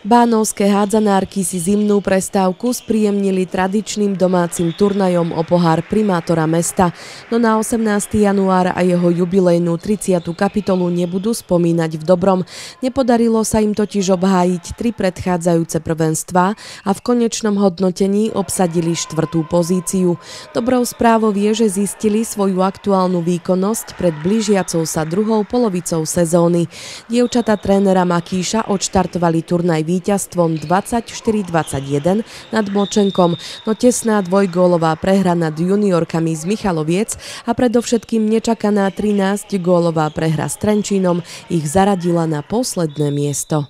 Bánovské hádzanárky si zimnú prestávku spríjemnili tradičným domácim turnajom o pohár primátora mesta, no na 18. január a jeho jubilejnú 30. kapitolu nebudú spomínať v dobrom. Nepodarilo sa im totiž obhájiť 3 predchádzajúce prvenstvá a v konečnom hodnotení obsadili 4. pozíciu. Dobrou správou je, že zistili svoju aktuálnu výkonnosť pred blížiacou sa druhou polovicou sezóny. Dievčatá trénera Makíša odštartovali turnaj víťazstvom 24-21 nad Močenkom, no tesná dvojgólová prehra nad juniorkami z Michaloviec a predovšetkým nečakaná 13-gólová prehra s Trenčínom ich zaradila na posledné miesto.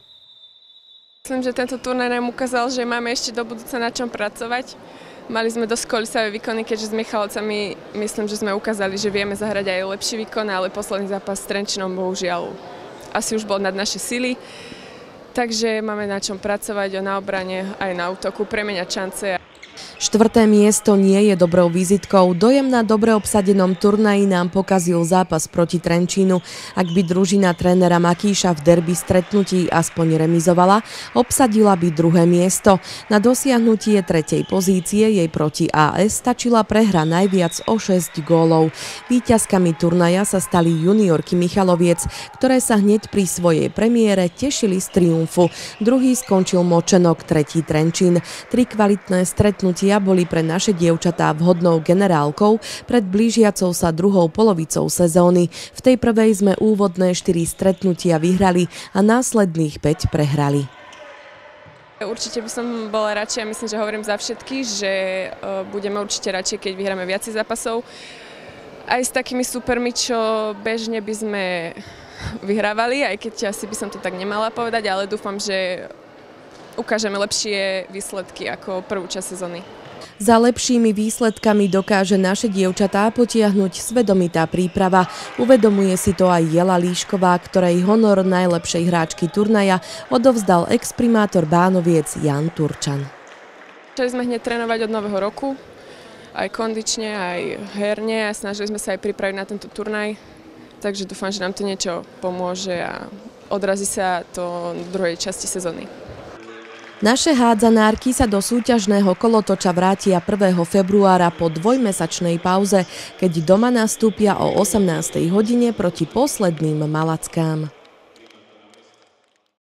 Myslím, že tento turnaj nám ukázal, že máme ešte do budúca na čom pracovať. Mali sme dosť kolísavé výkony, keďže s Michalovcami myslím, že sme ukázali, že vieme zahrať aj lepší výkon, ale posledný zápas s Trenčínom bohužiaľ asi už bol nad naše sily. Takže máme na čom pracovať na obrane aj na útoku, premeniať šance. 4. miesto nie je dobrou vizitkou. Dojem na dobre obsadenom turnaji nám pokazil zápas proti Trenčínu. Ak by družina trénera Makíša v derby stretnutí aspoň remizovala, obsadila by 2. miesto. Na dosiahnutie 3. pozície jej proti AS stačila prehra najviac o 6 gólov. Víťazkami turnaja sa stali juniorky Michaloviec, ktoré sa hneď pri svojej premiére tešili z triumfu. Druhý skončil Močenok, tretí Trenčín. 3 kvalitné stretnutia boli pre naše dievčatá vhodnou generálkou pred blížiacou sa druhou polovicou sezóny. V tej prvej sme úvodné 4 stretnutia vyhrali a následných 5 prehrali. Určite by som bola radšej, myslím, že hovorím za všetky, že budeme určite radšej, keď vyhráme viacej zápasov. Aj s takými supermi, čo bežne by sme vyhrávali, aj keď asi by som to tak nemala povedať, ale dúfam, že ukážeme lepšie výsledky ako prvú časť sezóny. Za lepšími výsledkami dokáže naše dievčatá potiahnuť svedomitá príprava. Uvedomuje si to aj Jela Líšková, ktorej honor najlepšej hráčky turnaja odovzdal ex-primátor Bánoviec Jan Turčan. Začali sme hneď trénovať od nového roku, aj kondične, aj herne a snažili sme sa aj pripraviť na tento turnaj. Takže dúfam, že nám to niečo pomôže a odrazí sa to v druhej časti sezóny. Naše hádzanárky sa do súťažného kolotoča vrátia 1. februára po dvojmesačnej pauze, keď doma nastúpia o 18. hodine proti posledným Malackám.